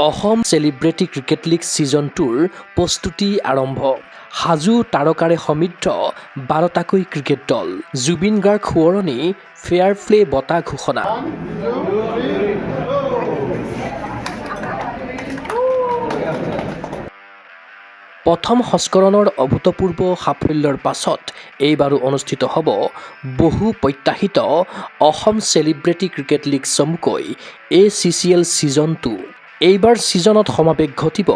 Assam celebrity cricket league season 2ৰ প্ৰস্তুতি আৰম্ভ। সাজু তাৰকাৰে সমৃদ্ধ 12টাকৈ ক্ৰিকেট দল। জুবিন গাৰ্গ সোঁৱৰণি ফেয়াৰ প্লে বঁটা ঘোষণা। প্ৰথম সংস্কৰণৰ অভূতপূৰ্ব সাফল্যৰ পাছত এইবাৰো অনুষ্ঠিত হ'ব বহু প্ৰত্যাশিত অসম চেলিব্ৰিটি ক্ৰিকেট লীগ চমুকৈ ACCL ছিজন 2। এইবাৰ ছিজনত সমাৱেশ ঘটিব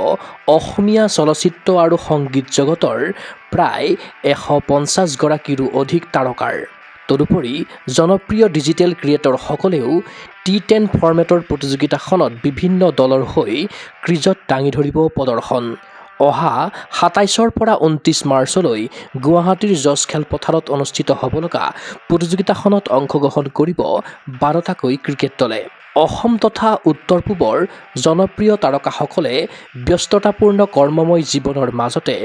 অসমীয়া চলচ্চিত্ৰ আৰু সংগীত জগতৰ প্ৰায় 150গৰাকীৰো অধিক তাৰকাৰ। তদুপৰি জনপ্ৰিয় ডিজিটেল ক্ৰিয়েটৰসকলেও T10 ফৰ্মেটৰ প্ৰতিযোগিতাখনত বিভিন্ন দলৰ হৈ ক্ৰীজত দাঙি ধৰিব প্ৰদৰ্শন। অহা 27ৰ পৰা 29 মাৰ্চলৈ গুৱাহাটীৰ জজ খেলপথাৰত অনুষ্ঠিত হ'ব লগা প্ৰতিযোগিতাখনত অংশগ্ৰহণ কৰিব 12টাকৈ ক্ৰিকেট দলে। অসম তথা উত্তৰ পূবৰ জনপ্ৰিয় তাৰকাসকলে ব্যস্ততাপূৰ্ণ কৰ্মময় জীৱনৰ মাজতে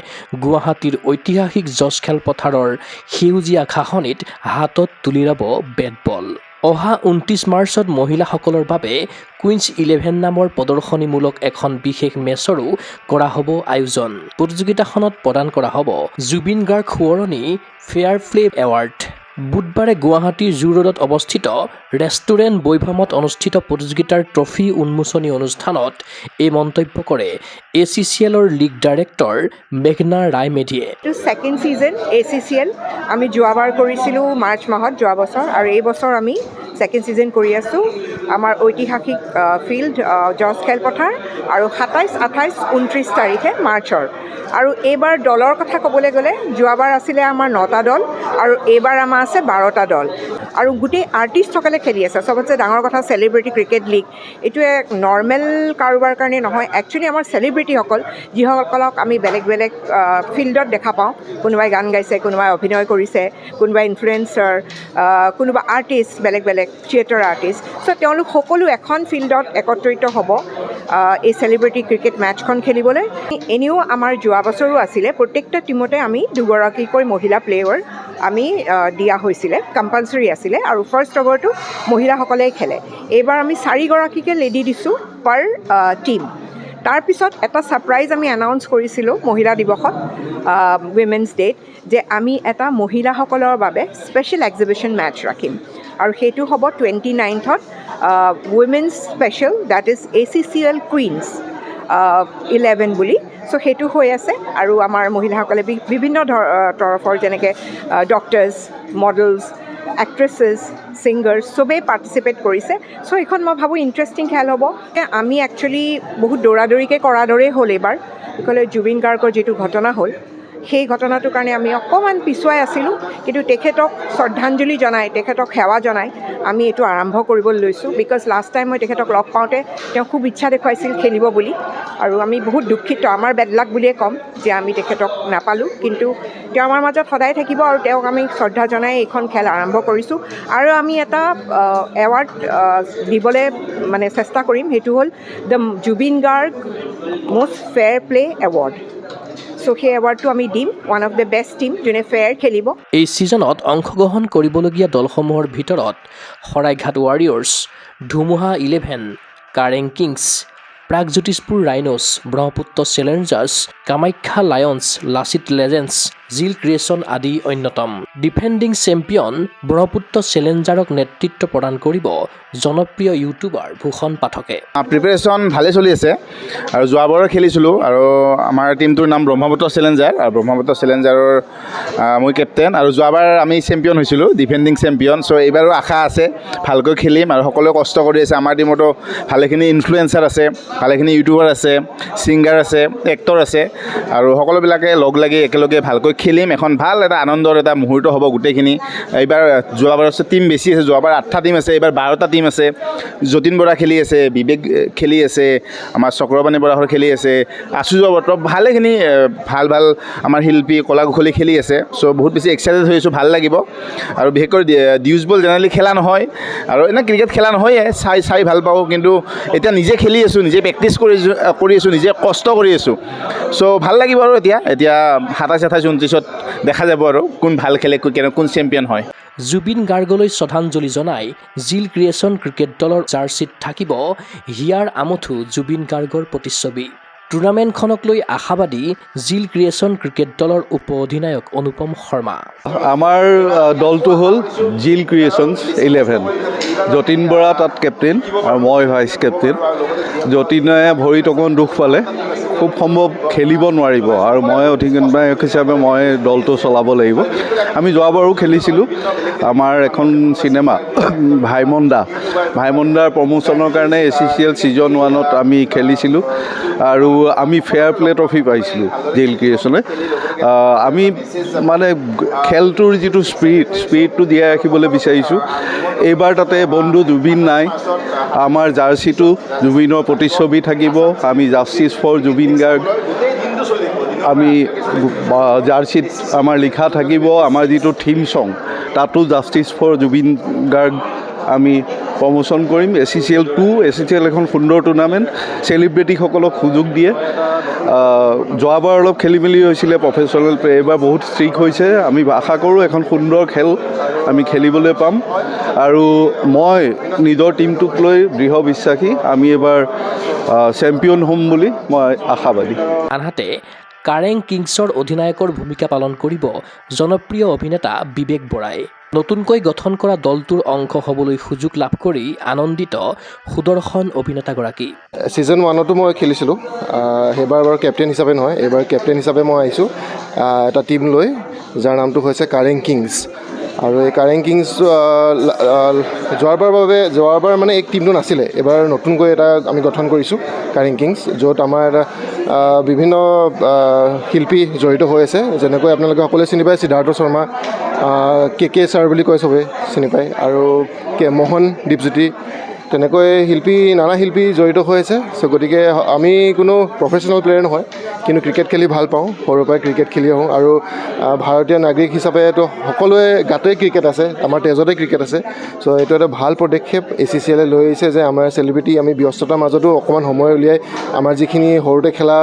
গুৱাহাটীৰ ঐতিহাসিক জজ খেলপথাৰৰ সেউজীয়া ঘাঁহনিত হাতত তুলি ল'ব বেট বল। অহা 29 মাৰ্চত মহিলাসকলৰ বাবে কুইন্স 11 নামৰ প্ৰদৰ্শনীমূলক এখন বিশেষ মেচৰো কৰা হ'ব আয়োজন। প্ৰতিযোগিতাখনত প্ৰদান কৰা হ'ব জুবিন গাৰ্গ সোঁৱৰণি ফেয়াৰ প্লে এৱাৰ্ড। বুধবাৰে গুৱাহাটীৰ জু ৰোডত অৱস্থিত ৰেষ্টুৰেণ্ট বৈভৱত অনুষ্ঠিত প্ৰতিযোগিতাৰ ট্ৰফী উন্মোচনী অনুষ্ঠানত এই মন্তব্য কৰে ACCLৰ লীগ ডাইৰেক্টৰ মেঘনা ৰায় মেধিয়ে। সেকেন্ড সিজন ACCL আমি যোৱাবাৰ কৰিছিলোঁ মাৰ্চ মাহত যোৱা বছৰ, আৰু এই বছৰ আমি সেকেন্ড সিজন কৰি আছোঁ আমাৰ ঐতিহাসিক ফিল্ড জজ খেলপথাৰ, আৰু 27, 28, 29 তাৰিখে মাৰ্চৰ। আৰু এইবাৰ দলৰ কথা ক'বলৈ গ'লে যোৱাবাৰ আছিলে আমাৰ 9টা দল, আৰু এইবাৰ আমাৰ আছে 12টা দল, আৰু গোটেই আৰ্টিষ্টসকলে খেলি আছে। চবতছে ডাঙৰ কথা চেলিব্ৰিটি ক্ৰিকেট লীগ এইটো এক নৰ্মেল কাৰোবাৰ কাৰণে নহয়, একচুৱেলি আমাৰ চেলিব্ৰিটিসকল যিসকলক আমি বেলেগ বেলেগ ফিল্ডত দেখা পাওঁ। কোনোবাই গান গাইছে, কোনোবাই অভিনয় কৰিছে, কোনোবাই ইনফ্লুৱেঞ্চাৰ, কোনোবা আৰ্টিষ্ট, বেলেগ বেলেগ থিয়েটাৰ আৰ্টিষ্ট। চ' তেওঁলোক সকলো এখন ফিল্ডত একত্ৰিত হ'ব এই চেলিব্ৰিটি ক্ৰিকেট মেটচখন খেলিবলৈ। এনেও আমাৰ যোৱা বছৰো আছিলে প্ৰত্যেকটা টীমতে আমি 2গৰাকীকৈ মহিলা প্লেয়াৰ আমি দিয়া হৈছিলে, কম্পালচৰি আছিলে, আৰু ফাৰ্ষ্ট অভাৰটো মহিলাসকলেই খেলে। এইবাৰ আমি 4গৰাকীকে লেডি দিছোঁ পাৰ টীম। তাৰপিছত এটা ছাৰপ্ৰাইজ আমি এনাউন্স কৰিছিলোঁ মহিলা দিৱসত, উইমেন্স ডেত, যে আমি এটা মহিলাসকলৰ বাবে স্পেচিয়েল এক্সিবিশ্যন মেটচ ৰাখিম, আৰু সেইটো হ'ব 29th women's special, date is ACCL Queens 11 বুলি। চ' সেইটো হৈ আছে, আৰু আমাৰ মহিলাসকলে বিভিন্ন তৰফৰ যেনেকৈ ডক্টৰ্ছ, মডেলছ, এক্ট্ৰেছেছ, ছিংগাৰ্ছ চবেই পাৰ্টিচিপেট কৰিছে। চ' এইখন মই ভাবোঁ ইণ্টাৰেষ্টিং খেল হ'ব। আমি একচুৱেলি বহুত দৌৰাদৌৰিকৈ কৰাৰ দৰেই হ'ল এইবাৰ, বিকলে জুবিন গাৰ্গৰ যিটো ঘটনা হ'ল সেই ঘটনাটোৰ কাৰণে আমি অকণমান পিছুৱাই আছিলোঁ, কিন্তু তেখেতক শ্ৰদ্ধাঞ্জলি জনাই, তেখেতক সেৱা জনাই আমি এইটো আৰম্ভ কৰিবলৈ লৈছোঁ। বিকজ লাষ্ট টাইম মই তেখেতক লগ পাওঁতে তেওঁ খুব ইচ্ছা দেখুৱাইছিল খেলিব বুলি, আৰু আমি বহুত দুখিত, আমাৰ বেড লাক বুলিয়ে ক'ম যে আমি তেখেতক নাপালোঁ, কিন্তু তেওঁ আমাৰ মাজত সদায় থাকিব, আৰু তেওঁক আমি শ্ৰদ্ধা জনাই এইখন খেল আৰম্ভ কৰিছোঁ। আৰু আমি এটা এৱাৰ্ড দিবলৈ মানে চেষ্টা কৰিম, সেইটো হ'ল the Zubeen Garg most fair play award. So' সেই এৱাৰ্ডটো আমি দিম one of the best team যোনে ফেয়াৰ খেলিব। এই ছিজনত অংশগ্ৰহণ কৰিবলগীয়া দলসমূহৰ ভিতৰত Saraighat warriors, Dhumuha 11, Kareng kings, Pragjyotishpur rhinos, Brahmaputra challengers, Kamakhya lions, Lachit legends, জিল ক্ৰিয়েশ্যন আদি অন্যতম। ডিফেণ্ডিং চেম্পিয়ন ব্ৰহ্মপুত্ৰ চেলেঞ্জাৰক নেতৃত্ব প্ৰদান কৰিব জনপ্ৰিয় ইউটিউবাৰ ভূষণ পাঠকে। প্ৰিপেৰেশ্যন ভালে চলি আছে, আৰু যোৱাবাৰো খেলিছিলোঁ, আৰু আমাৰ টীমটোৰ নাম ব্ৰহ্মপুত্ৰ চেলেঞ্জাৰ, আৰু ব্ৰহ্মপুত্ৰ চেলেঞ্জাৰৰ মই কেপ্টেইন, আৰু যোৱাবাৰ আমি চেম্পিয়ন হৈছিলোঁ, ডিফেণ্ডিং চেম্পিয়ন। চ' এইবাৰো আশা আছে ভালকৈ খেলিম, আৰু সকলোৱে কষ্ট কৰি আছে। আমাৰ টীমতো ভালেখিনি ইনফ্লুৱেঞ্চাৰ আছে, ভালেখিনি ইউটিউবাৰ আছে, ছিংগাৰ আছে, এক্টৰ আছে, আৰু সকলোবিলাকে লগ লাগি একেলগে ভালকৈ খেলিম। এখন ভাল এটা আনন্দৰ এটা মুহূৰ্ত হ'ব গোটেইখিনি। এইবাৰ যোৱাবাৰ টীম বেছি আছে, যোৱাবাৰ 8টা টীম আছে, এইবাৰ 12টা টীম আছে। যতীন বৰা খেলি আছে, বিবেক খেলি আছে, আমাৰ চক্ৰবাণী বৰাহৰ খেলি আছে, আচুৰ্য বত্ৰ, ভালেখিনি ভাল ভাল আমাৰ শিল্পী কলা কুশলী খেলি আছে। চ' বহুত বেছি এক্সাইটেড হৈ আছোঁ, ভাল লাগিব। আৰু বিশেষকৈ ডিউজ বল জেনেৰেলি খেলা নহয়, আৰু এনে ক্ৰিকেট খেলা নহয়ে, চাই ভাল পাওঁ, কিন্তু এতিয়া নিজে খেলি আছোঁ, নিজে প্ৰেক্টিচ কৰি আছোঁ, নিজে কষ্ট কৰি আছোঁ। চ' ভাল লাগিব, আৰু এতিয়া 27, 28, 29 দেখা যাব আৰু কোন ভাল খেলে, কোন চেম্পিয়ন হয়। জুবিন গাৰ্গলৈ শ্ৰদ্ধাঞ্জলি জনাই জিল ক্ৰিয়েশ্যন ক্ৰিকেট দলৰ জাৰ্চিত থাকিব হিয়াৰ আমঠু জুবিন গাৰ্গৰ প্ৰতিচ্ছবি। টুৰ্ণামেণ্টখনক লৈ আশাবাদী জিল ক্ৰিয়েশ্যন ক্ৰিকেট দলৰ উপ অধিনায়ক অনুপম শৰ্মা। আমাৰ দলটো হ'ল জিল ক্ৰিয়েশ্যনছ 11। যতীন বৰা তাত কেপ্টেইন আৰু মই ভাইচ কেপ্টেইন। যতীনে ভৰিত অকণ দুখ পালে, খুব সম্ভৱ খেলিব নোৱাৰিব আৰু মই অধিনায়ক হিচাপে মই দলটো চলাব লাগিব। আমি যোৱাবাৰো খেলিছিলোঁ। আমাৰ এখন চিনেমা ভাইমন্দাৰ প্ৰমোশ্যনৰ কাৰণে ACCL ছিজন 1ত আমি খেলিছিলোঁ আৰু আমি ফেয়াৰ প্লে ট্ৰফি পাইছিলোঁ জিল ক্ৰিয়েশ্যনে। আমি মানে খেলটোৰ যিটো স্পিৰিটটো জীয়াই ৰাখিবলৈ বিচাৰিছোঁ। এইবাৰ তাতে বন্ধু জুবিন নাই, আমাৰ জাৰ্চিটো জুবিনৰ প্ৰতিচ্ছবি থাকিব। আমি জাষ্টিছ ফৰ জুবিন গাৰ্গ আমি জাৰ্চিত আমাৰ লিখা থাকিব। আমাৰ যিটো থিম ছং তাতো জাষ্টিছ ফৰ জুবিন গাৰ্গ আমি প্ৰমোশ্যন কৰিম। ACCL এখন সুন্দৰ টুৰ্ণামেণ্ট, চেলিব্ৰিটিসকলক সুযোগ দিয়ে। যোৱাবাৰ অলপ খেলি মেলি হৈছিলে প্ৰফেশ্যনেল প্লে, এইবাৰ বহুত ষ্ট্ৰিক হৈছে। আমি আশা কৰোঁ এখন সুন্দৰ খেল আমি খেলিবলৈ পাম আৰু মই নিজৰ টীমটোক লৈ দৃঢ় বিশ্বাসী। আমি এবাৰ চেম্পিয়ন হ'ম বুলি মই আশাবাদী। আনহাতে কাৰেং কিংছৰ অধিনায়কৰ ভূমিকা পালন কৰিব জনপ্ৰিয় অভিনেতা বিবেক বৰাই। নতুনকৈ গঠন কৰা দলটোৰ অংশ হ'বলৈ সুযোগ লাভ কৰি আনন্দিত সুদৰ্শন অভিনেতাগৰাকী। ছিজন 1তো মই খেলিছিলোঁ। সেইবাৰ বাৰু কেপ্টেইন হিচাপে নহয়, এইবাৰ কেপ্টেইন হিচাপে মই আহিছোঁ এটা টীম লৈ, যাৰ নামটো হৈছে কাৰেং কিংছ। আৰু এই কাৰেং কিংছ যোৱাবাৰ মানে এক টীমটো নাছিলে, এইবাৰ নতুনকৈ এটা আমি গঠন কৰিছোঁ কাৰেং কিংছ, য'ত আমাৰ বিভিন্ন শিল্পী জড়িত হৈ আছে। যেনেকৈ আপোনালোকে সকলোৱে চিনি পায় সিদ্ধাৰ্থ শৰ্মা, কে ছাৰ বুলি কয় চবেই চিনি পায়, আৰু মোহন দীপজ্যোতি, তেনেকৈ নানা শিল্পী জড়িত হৈ আছে। চ' গতিকে আমি কোনো প্ৰফেশ্যনেল প্লেয়াৰ নহয়, কিন্তু ক্ৰিকেট খেলি ভাল পাওঁ, সৰুৰ পৰাই ক্ৰিকেট খেলি আহোঁ। আৰু ভাৰতীয় নাগৰিক হিচাপেতো সকলোৱে গাতেই ক্ৰিকেট আছে, আমাৰ তেজতে ক্ৰিকেট আছে। চ' এইটো এটা ভাল পদক্ষেপ ACCL লৈ আহিছে যে আমাৰ চেলিব্ৰিটি আমি ব্যস্ততাৰ মাজতো অকণমান সময় উলিয়াই আমাৰ যিখিনি সৰুতে খেলা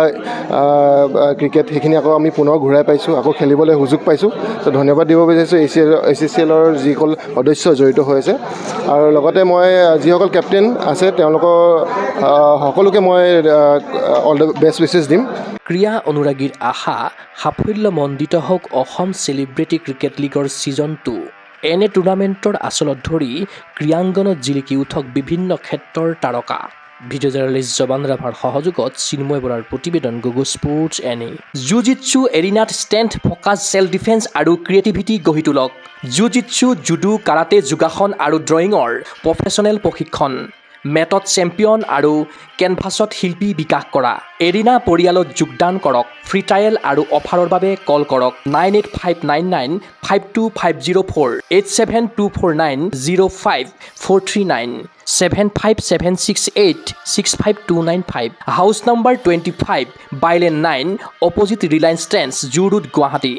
ক্ৰিকেট সেইখিনি আকৌ আমি পুনৰ ঘূৰাই পাইছোঁ, আকৌ খেলিবলৈ সুযোগ পাইছোঁ। ত' ধন্যবাদ দিব বিচাৰিছোঁ ACCLৰ যিসকল সদস্য জড়িত হৈ আছে। আৰু লগতে মই যিসকল কেপ্টেইন আছে তেওঁলোকৰ সকলোকে মই অল দ্য বেষ্ট উইচেছ দিম। ক্ৰীড়া অনুৰাগীৰ আশা সাফল্যমণ্ডিত হওক অসম চেলিব্ৰিটি ক্ৰিকেট লীগৰ ছিজন 2। এনে টুৰ্ণামেণ্টৰ আচলত ধৰি ক্ৰীড়াংগনত জিলিকি উঠক বিভিন্ন ক্ষেত্ৰৰ তাৰকা। ভিডিঅ' জাৰ্নেলিষ্ট জৱান ৰাভাৰ সহযোগত চিন্ময় বৰাৰ প্ৰতিবেদন গুগল স্পৰ্টছ এনি। জুজিটছু এৰিনাত ষ্ট্ৰেংথ, ফ'কাছ, ছেল্ফ ডিফেন্স আৰু ক্ৰিয়েটিভিটি গঢ়ি তোলক। জুজিটছু, জুডো, কাৰাটে, যোগাসন আৰু ড্ৰয়িঙৰ প্ৰফেচনেল প্ৰশিক্ষণ। মেটত চেম্পিয়ন আৰু কেনভাছত শিল্পী বিকাশ কৰা। এৰিনা পৰিয়ালত যোগদান কৰক। ফ্ৰী ট্ৰায়েল আৰু অফাৰৰ বাবে কল কৰক 9859952504, 8724905439, 7576865295, house number 25, bylane 9, opposite Reliance Trends, zoo road, Guwahati.